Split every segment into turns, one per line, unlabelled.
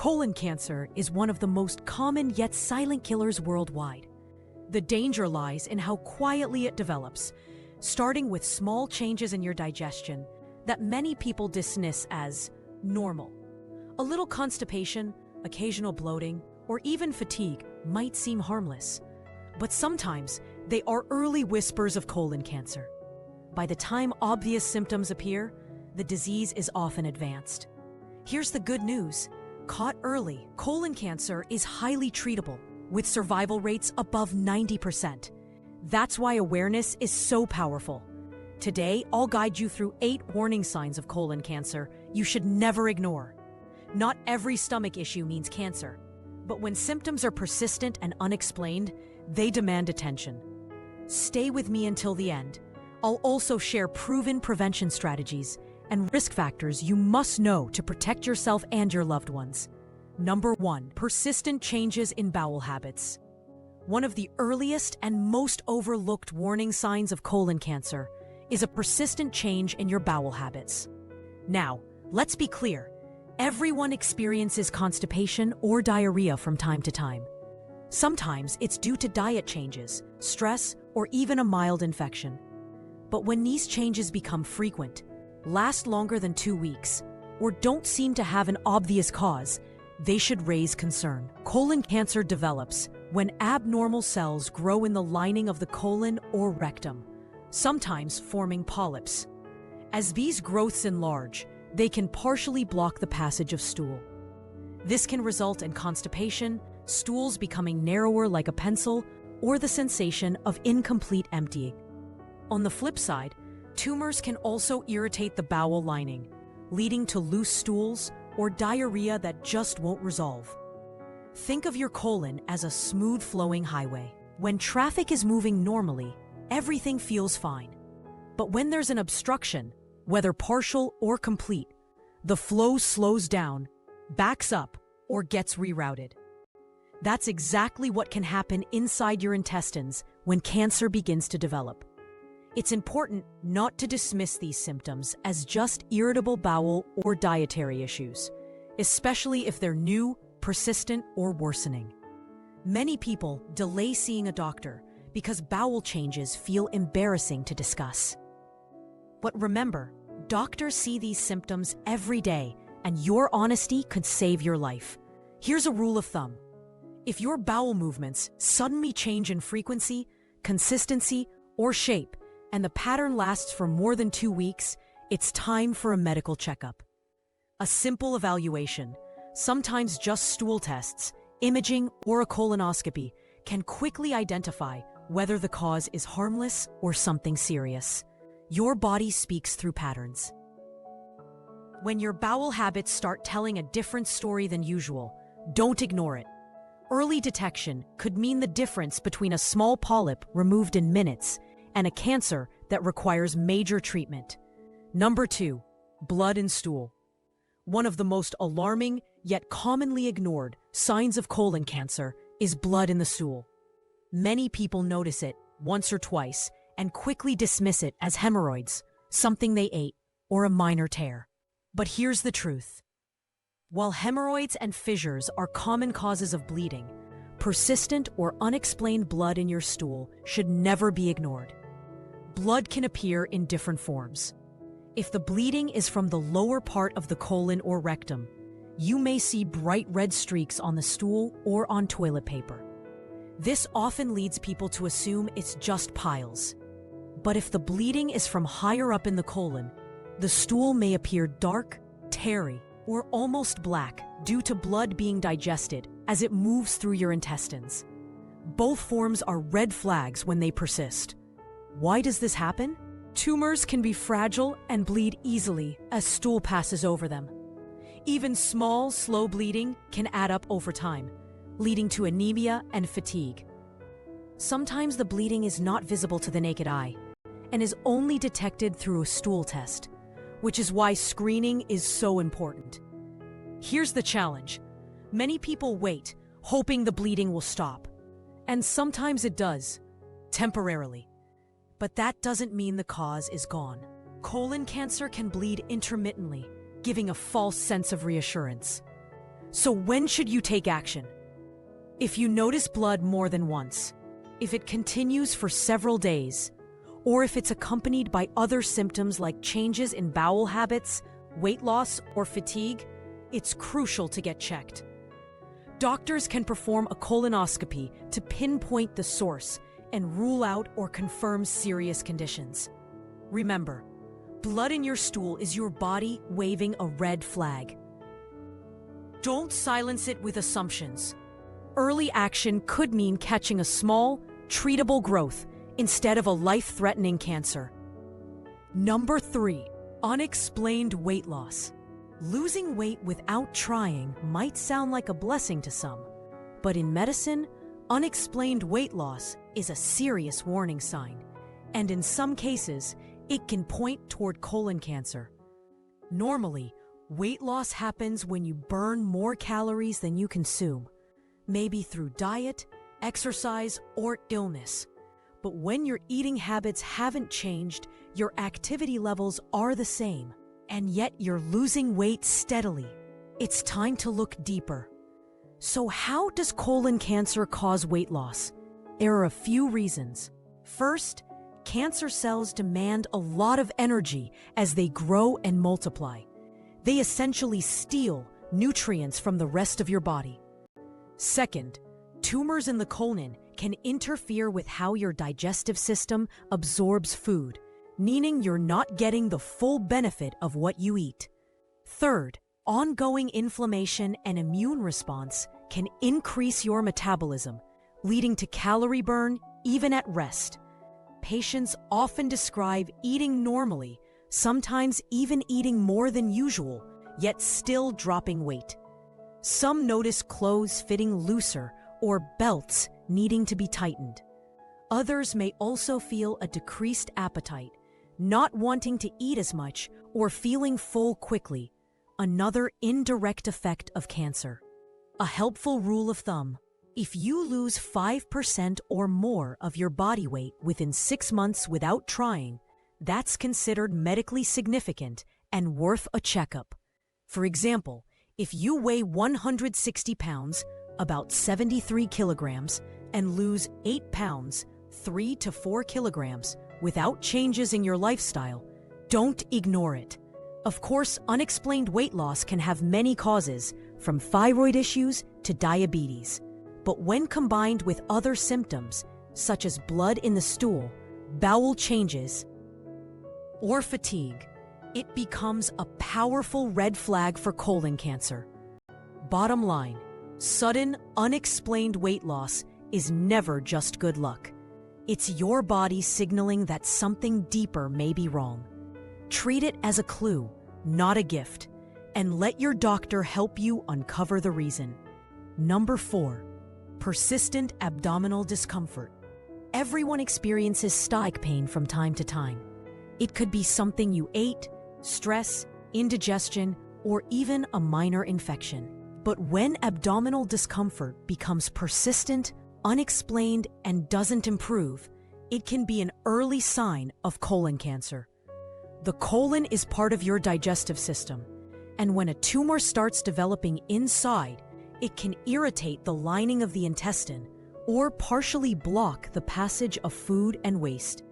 Colon cancer is one of the most common yet silent killers worldwide. The danger lies in how quietly it develops, starting with small changes in your digestion that many people dismiss as normal. A little constipation, occasional bloating, or even fatigue might seem harmless, but sometimes they are early whispers of colon cancer. By the time obvious symptoms appear, the disease is often advanced. Here's the good news. Caught early, colon cancer is highly treatable, with survival rates above 90%. That's why awareness is so powerful. Today, I'll guide you through 8 warning signs of colon cancer you should never ignore. Not every stomach issue means cancer, but when symptoms are persistent and unexplained, they demand attention. Stay with me until the end. I'll also share proven prevention strategies and risk factors you must know to protect yourself and your loved ones. Number 1. Persistent changes in bowel habits. One of the earliest and most overlooked warning signs of colon cancer is a persistent change in your bowel habits. Now, let's be clear. Everyone experiences constipation or diarrhea from time to time. Sometimes it's due to diet changes, stress, or even a mild infection. But when these changes become frequent, last longer than 2 weeks, or don't seem to have an obvious cause, they should raise concern. Colon cancer develops when abnormal cells grow in the lining of the colon or rectum, sometimes forming polyps. As these growths enlarge, they can partially block the passage of stool. This can result in constipation, stools becoming narrower like a pencil, or the sensation of incomplete emptying. On the flip side, tumors can also irritate the bowel lining, leading to loose stools or diarrhea that just won't resolve. Think of your colon as a smooth-flowing highway. When traffic is moving normally, everything feels fine. But when there's an obstruction, whether partial or complete, the flow slows down, backs up, or gets rerouted. That's exactly what can happen inside your intestines when cancer begins to develop. It's important not to dismiss these symptoms as just irritable bowel or dietary issues, especially if they're new, persistent, or worsening. Many people delay seeing a doctor because bowel changes feel embarrassing to discuss. But remember, doctors see these symptoms every day, and your honesty could save your life. Here's a rule of thumb. If your bowel movements suddenly change in frequency, consistency, or shape, and the pattern lasts for more than 2 weeks, it's time for a medical checkup. A simple evaluation, sometimes just stool tests, imaging, or a colonoscopy, can quickly identify whether the cause is harmless or something serious. Your body speaks through patterns. When your bowel habits start telling a different story than usual, don't ignore it. Early detection could mean the difference between a small polyp removed in minutes and a cancer that requires major treatment. Number 2, blood in stool. One of the most alarming yet commonly ignored signs of colon cancer is blood in the stool. Many people notice it once or twice and quickly dismiss it as hemorrhoids, something they ate, or a minor tear. But here's the truth. While hemorrhoids and fissures are common causes of bleeding, persistent or unexplained blood in your stool should never be ignored. Blood can appear in different forms. If the bleeding is from the lower part of the colon or rectum, you may see bright red streaks on the stool or on toilet paper. This often leads people to assume it's just piles. But if the bleeding is from higher up in the colon, the stool may appear dark, tarry, or almost black due to blood being digested as it moves through your intestines. Both forms are red flags when they persist. Why does this happen? Tumors can be fragile and bleed easily as stool passes over them. Even small, slow bleeding can add up over time, leading to anemia and fatigue. Sometimes the bleeding is not visible to the naked eye and is only detected through a stool test, which is why screening is so important. Here's the challenge. Many people wait, hoping the bleeding will stop. And sometimes it does, temporarily. But that doesn't mean the cause is gone. Colon cancer can bleed intermittently, giving a false sense of reassurance. So when should you take action? If you notice blood more than once, if it continues for several days, or if it's accompanied by other symptoms like changes in bowel habits, weight loss, or fatigue, it's crucial to get checked. Doctors can perform a colonoscopy to pinpoint the source and rule out or confirm serious conditions. Remember, blood in your stool is your body waving a red flag. Don't silence it with assumptions. Early action could mean catching a small, treatable growth instead of a life-threatening cancer. Number 3, unexplained weight loss. Losing weight without trying might sound like a blessing to some, but in medicine, unexplained weight loss is a serious warning sign, and in some cases, it can point toward colon cancer. Normally, weight loss happens when you burn more calories than you consume, maybe through diet, exercise, or illness. But when your eating habits haven't changed, your activity levels are the same, and yet you're losing weight steadily, it's time to look deeper. So how does colon cancer cause weight loss? There are a few reasons. First, cancer cells demand a lot of energy as they grow and multiply. They essentially steal nutrients from the rest of your body. Second, tumors in the colon can interfere with how your digestive system absorbs food, meaning you're not getting the full benefit of what you eat. Third, ongoing inflammation and immune response can increase your metabolism, leading to calorie burn even at rest. Patients often describe eating normally, sometimes even eating more than usual, yet still dropping weight. Some notice clothes fitting looser or belts needing to be tightened. Others may also feel a decreased appetite, not wanting to eat as much or feeling full quickly, another indirect effect of cancer. A helpful rule of thumb: if you lose 5% or more of your body weight within 6 months without trying, that's considered medically significant and worth a checkup. For example, if you weigh 160 pounds, about 73 kilograms, and lose 8 pounds, 3 to 4 kilograms, without changes in your lifestyle, don't ignore it. Of course, unexplained weight loss can have many causes, from thyroid issues to diabetes. But when combined with other symptoms, such as blood in the stool, bowel changes, or fatigue, it becomes a powerful red flag for colon cancer. Bottom line, sudden, unexplained weight loss is never just good luck. It's your body signaling that something deeper may be wrong. Treat it as a clue, not a gift, and let your doctor help you uncover the reason. Number 4, persistent abdominal discomfort. Everyone experiences stomach pain from time to time. It could be something you ate, stress, indigestion, or even a minor infection. But when abdominal discomfort becomes persistent, unexplained, and doesn't improve, it can be an early sign of colon cancer. The colon is part of your digestive system, and when a tumor starts developing inside, it can irritate the lining of the intestine or partially block the passage of food and waste.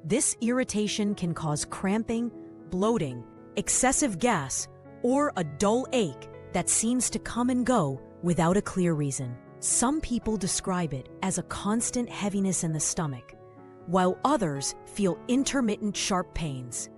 This irritation can cause cramping, bloating, excessive gas, or a dull ache that seems to come and go without a clear reason. Some people describe it as a constant heaviness in the stomach, while others feel intermittent sharp pains.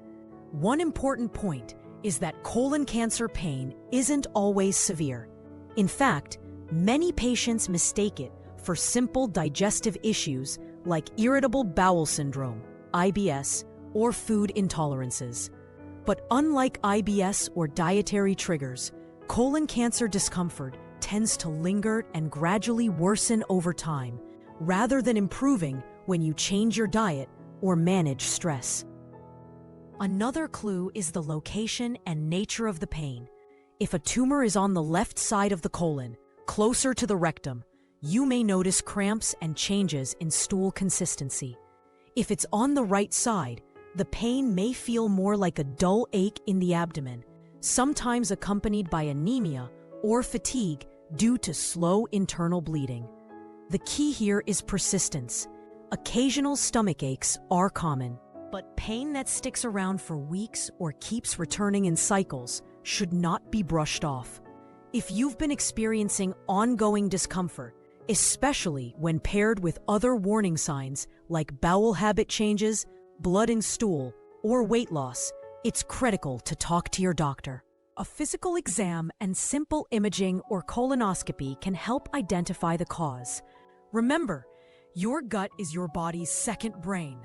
One important point is that colon cancer pain isn't always severe. In fact, many patients mistake it for simple digestive issues like irritable bowel syndrome, IBS, or food intolerances. But unlike IBS or dietary triggers, colon cancer discomfort tends to linger and gradually worsen over time, rather than improving when you change your diet or manage stress. Another clue is the location and nature of the pain. If a tumor is on the left side of the colon, closer to the rectum, you may notice cramps and changes in stool consistency. If it's on the right side, the pain may feel more like a dull ache in the abdomen, sometimes accompanied by anemia or fatigue due to slow internal bleeding. The key here is persistence. Occasional stomach aches are common, but pain that sticks around for weeks or keeps returning in cycles should not be brushed off. If you've been experiencing ongoing discomfort, especially when paired with other warning signs like bowel habit changes, blood in stool, or weight loss, it's critical to talk to your doctor. A physical exam and simple imaging or colonoscopy can help identify the cause. Remember, your gut is your body's second brain.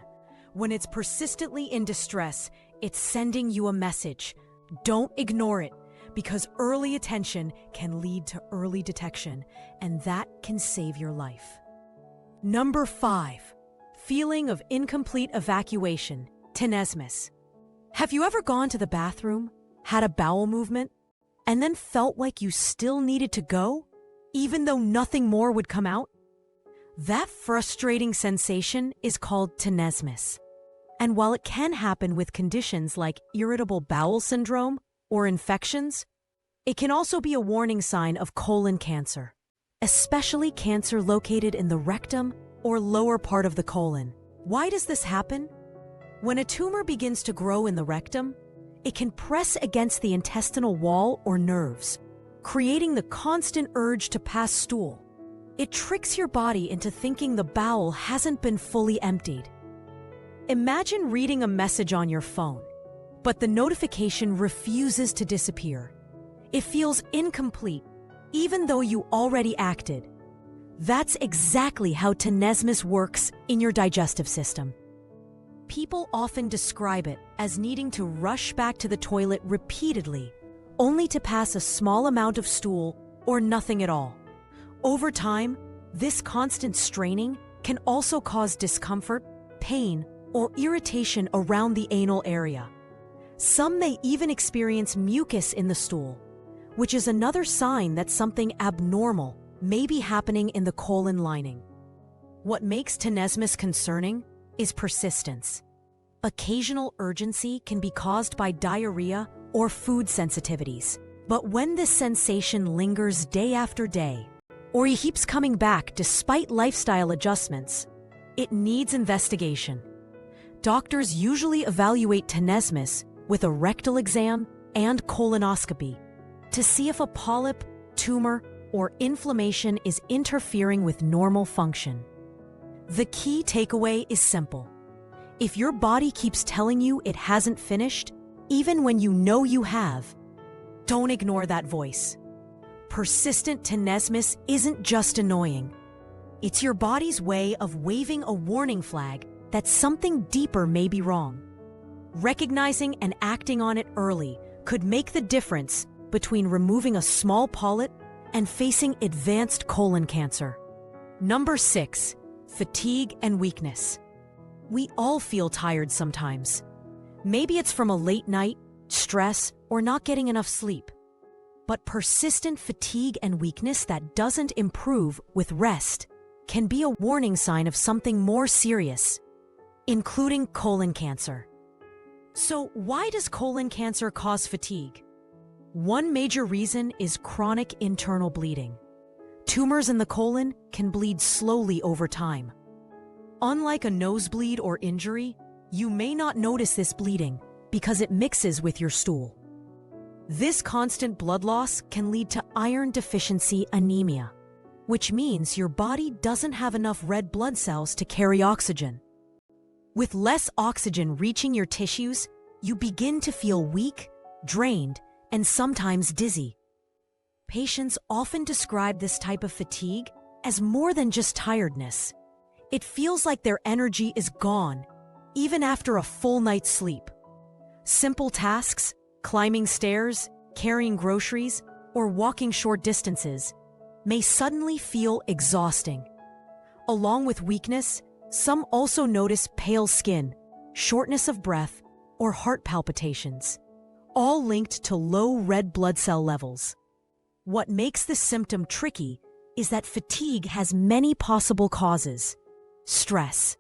When it's persistently in distress, it's sending you a message. Don't ignore it, because early attention can lead to early detection, and that can save your life. Number 5, feeling of incomplete evacuation, tenesmus. Have you ever gone to the bathroom, had a bowel movement, and then felt like you still needed to go, even though nothing more would come out? That frustrating sensation is called tenesmus. And while it can happen with conditions like irritable bowel syndrome or infections, it can also be a warning sign of colon cancer, especially cancer located in the rectum or lower part of the colon. Why does this happen? When a tumor begins to grow in the rectum, it can press against the intestinal wall or nerves, creating the constant urge to pass stool. It tricks your body into thinking the bowel hasn't been fully emptied. Imagine reading a message on your phone, but the notification refuses to disappear. It feels incomplete, even though you already acted. That's exactly how tenesmus works in your digestive system. People often describe it as needing to rush back to the toilet repeatedly, only to pass a small amount of stool or nothing at all. Over time, this constant straining can also cause discomfort, pain, or irritation around the anal area. Some may even experience mucus in the stool, which is another sign that something abnormal may be happening in the colon lining. What makes tenesmus concerning is persistence. Occasional urgency can be caused by diarrhea or food sensitivities, but when this sensation lingers day after day, or he keeps coming back despite lifestyle adjustments, it needs investigation. Doctors usually evaluate tenesmus with a rectal exam and colonoscopy to see if a polyp, tumor, or inflammation is interfering with normal function. The key takeaway is simple. If your body keeps telling you it hasn't finished, even when you know you have, don't ignore that voice. Persistent tenesmus isn't just annoying. It's your body's way of waving a warning flag that something deeper may be wrong. Recognizing and acting on it early could make the difference between removing a small polyp and facing advanced colon cancer. Number 6, fatigue and weakness. We all feel tired sometimes. Maybe it's from a late night, stress, or not getting enough sleep. But persistent fatigue and weakness that doesn't improve with rest can be a warning sign of something more serious, including colon cancer. So why does colon cancer cause fatigue? One major reason is chronic internal bleeding. Tumors in the colon can bleed slowly over time. Unlike a nosebleed or injury, you may not notice this bleeding because it mixes with your stool. This constant blood loss can lead to iron deficiency anemia, which means your body doesn't have enough red blood cells to carry oxygen. With less oxygen reaching your tissues, you begin to feel weak, drained, and sometimes dizzy. Patients often describe this type of fatigue as more than just tiredness. It feels like their energy is gone, even after a full night's sleep. Simple tasks, climbing stairs, carrying groceries, or walking short distances, may suddenly feel exhausting. Along with weakness, some also notice pale skin, shortness of breath, or heart palpitations, all linked to low red blood cell levels. What makes this symptom tricky is that fatigue has many possible causes: stress,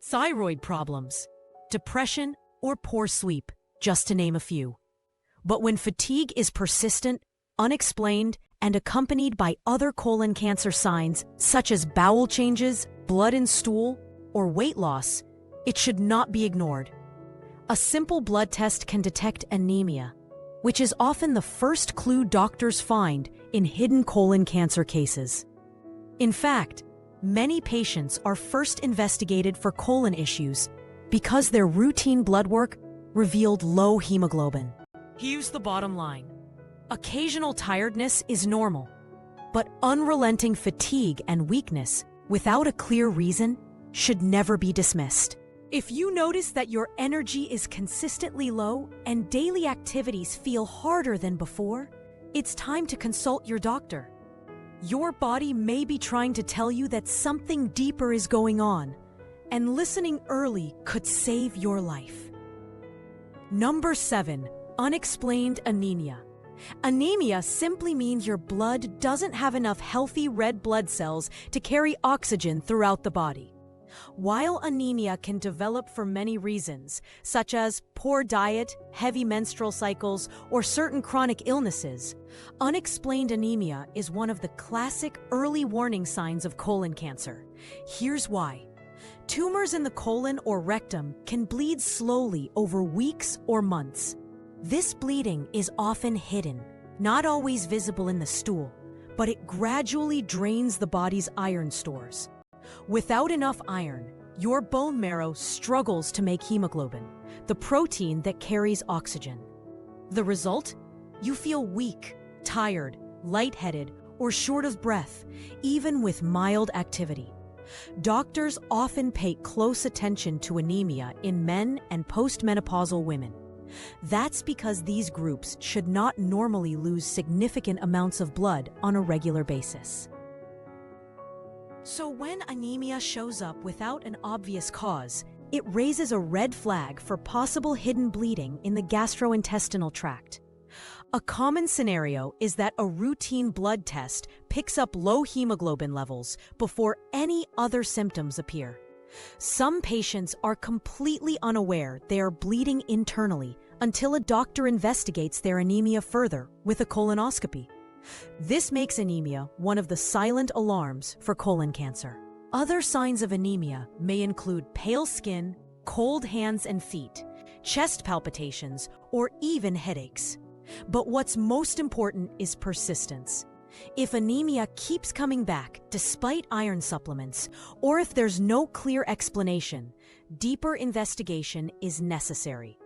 thyroid problems, depression, or poor sleep, just to name a few. But when fatigue is persistent, unexplained, and accompanied by other colon cancer signs such as bowel changes, blood in stool, or weight loss, it should not be ignored. A simple blood test can detect anemia, which is often the first clue doctors find in hidden colon cancer cases. In fact, many patients are first investigated for colon issues because their routine blood work revealed low hemoglobin. Here's the bottom line. Occasional tiredness is normal, but unrelenting fatigue and weakness without a clear reason should never be dismissed. If you notice that your energy is consistently low and daily activities feel harder than before, it's time to consult your doctor. Your body may be trying to tell you that something deeper is going on, and listening early could save your life. Number 7, unexplained anemia. Anemia simply means your blood doesn't have enough healthy red blood cells to carry oxygen throughout the body. While anemia can develop for many reasons, such as poor diet, heavy menstrual cycles, or certain chronic illnesses, unexplained anemia is one of the classic early warning signs of colon cancer. Here's why. Tumors in the colon or rectum can bleed slowly over weeks or months. This bleeding is often hidden, not always visible in the stool, but it gradually drains the body's iron stores. Without enough iron, your bone marrow struggles to make hemoglobin, the protein that carries oxygen. The result? You feel weak, tired, lightheaded, or short of breath, even with mild activity. Doctors often pay close attention to anemia in men and postmenopausal women. That's because these groups should not normally lose significant amounts of blood on a regular basis. So when anemia shows up without an obvious cause, it raises a red flag for possible hidden bleeding in the gastrointestinal tract. A common scenario is that a routine blood test picks up low hemoglobin levels before any other symptoms appear. Some patients are completely unaware they are bleeding internally until a doctor investigates their anemia further with a colonoscopy. This makes anemia one of the silent alarms for colon cancer. Other signs of anemia may include pale skin, cold hands and feet, chest palpitations, or even headaches. But what's most important is persistence. If anemia keeps coming back despite iron supplements, or if there's no clear explanation, deeper investigation is necessary.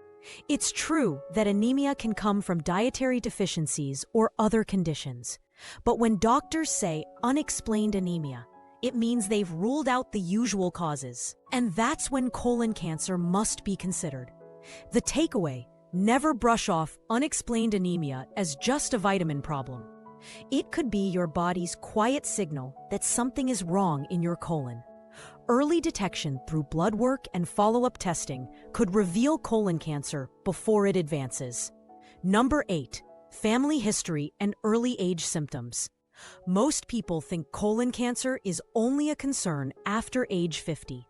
It's true that anemia can come from dietary deficiencies or other conditions, but when doctors say unexplained anemia, it means they've ruled out the usual causes, and that's when colon cancer must be considered. The takeaway: never brush off unexplained anemia as just a vitamin problem. It could be your body's quiet signal that something is wrong in your colon. Early detection through blood work and follow-up testing could reveal colon cancer before it advances. Number 8, family history and early age symptoms. Most people think colon cancer is only a concern after age 50,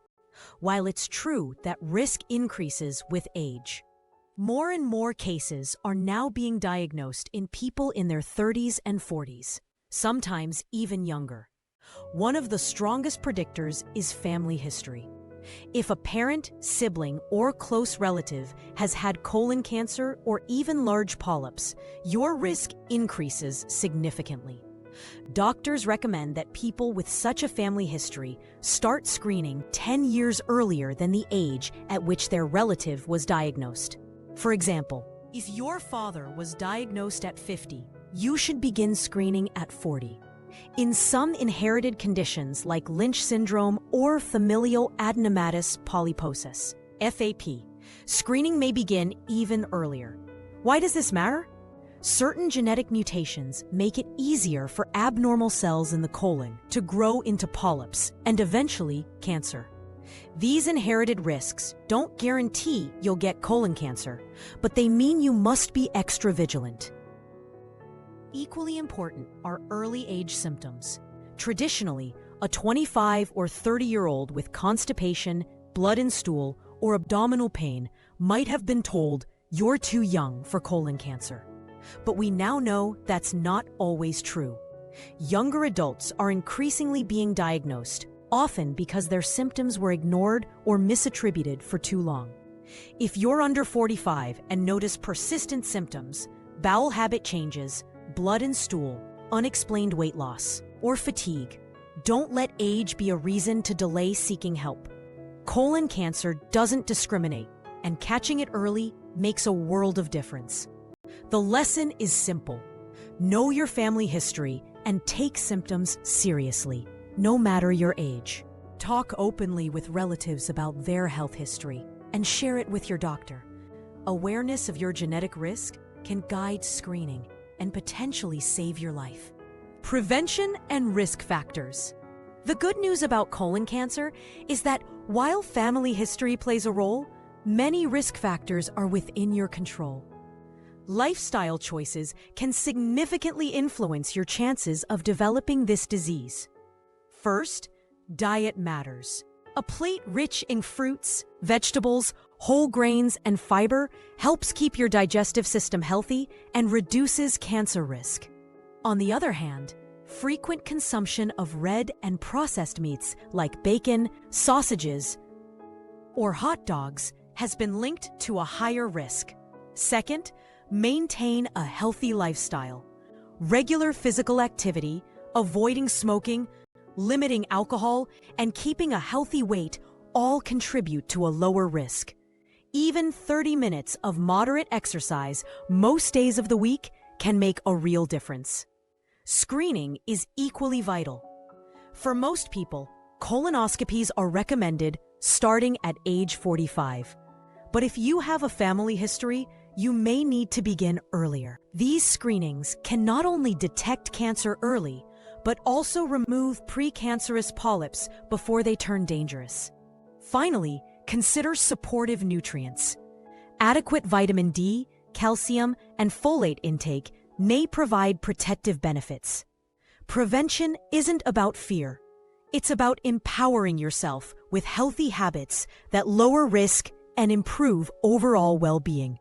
while it's true that risk increases with age. More and more cases are now being diagnosed in people in their 30s and 40s, sometimes even younger. One of the strongest predictors is family history. If a parent, sibling, or close relative has had colon cancer or even large polyps, your risk increases significantly. Doctors recommend that people with such a family history start screening 10 years earlier than the age at which their relative was diagnosed. For example, if your father was diagnosed at 50, you should begin screening at 40. In some inherited conditions like Lynch syndrome or familial adenomatous polyposis, FAP, screening may begin even earlier. Why does this matter? Certain genetic mutations make it easier for abnormal cells in the colon to grow into polyps and eventually cancer. These inherited risks don't guarantee you'll get colon cancer, but they mean you must be extra vigilant. Equally important are early age symptoms. Traditionally, a 25 or 30-year-old with constipation, blood in stool, or abdominal pain might have been told, "You're too young for colon cancer." But we now know that's not always true. Younger adults are increasingly being diagnosed, often because their symptoms were ignored or misattributed for too long. If you're under 45 and notice persistent symptoms, bowel habit changes, blood in stool, unexplained weight loss, or fatigue, don't let age be a reason to delay seeking help. Colon cancer doesn't discriminate, and catching it early makes a world of difference. The lesson is simple. Know your family history and take symptoms seriously, no matter your age. Talk openly with relatives about their health history and share it with your doctor. Awareness of your genetic risk can guide screening and potentially save your life. Prevention and risk factors. The good news about colon cancer is that while family history plays a role, many risk factors are within your control. Lifestyle choices can significantly influence your chances of developing this disease. First, diet matters. A plate rich in fruits, vegetables, whole grains, and fiber helps keep your digestive system healthy and reduces cancer risk. On the other hand, frequent consumption of red and processed meats like bacon, sausages, or hot dogs has been linked to a higher risk. Second, maintain a healthy lifestyle. Regular physical activity, avoiding smoking, limiting alcohol, and keeping a healthy weight all contribute to a lower risk. Even 30 minutes of moderate exercise most days of the week can make a real difference. Screening is equally vital. For most people, colonoscopies are recommended starting at age 45. But if you have a family history, you may need to begin earlier. These screenings can not only detect cancer early, but also remove precancerous polyps before they turn dangerous. Finally, consider supportive nutrients. Adequate vitamin D, calcium, and folate intake may provide protective benefits. Prevention isn't about fear. It's about empowering yourself with healthy habits that lower risk and improve overall well-being.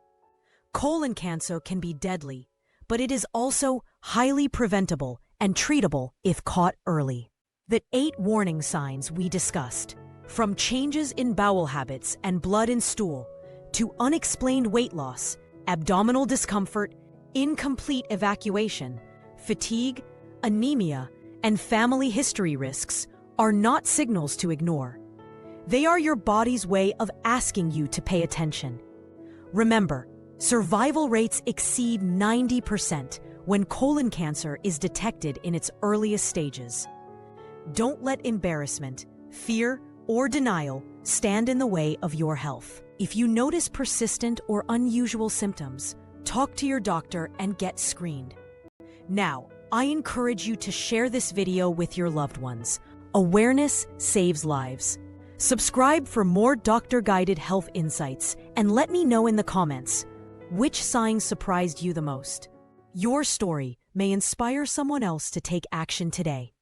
Colon cancer can be deadly, but it is also highly preventable and treatable if caught early. The 8 warning signs we discussed, from changes in bowel habits and blood in stool, to unexplained weight loss, abdominal discomfort, incomplete evacuation, fatigue, anemia, and family history risks, are not signals to ignore. They are your body's way of asking you to pay attention. Remember, survival rates exceed 90% when colon cancer is detected in its earliest stages. Don't let embarrassment, fear, or denial stand in the way of your health. If you notice persistent or unusual symptoms, talk to your doctor and get screened. Now, I encourage you to share this video with your loved ones. Awareness saves lives. Subscribe for more doctor-guided health insights and let me know in the comments which signs surprised you the most. Your story may inspire someone else to take action today.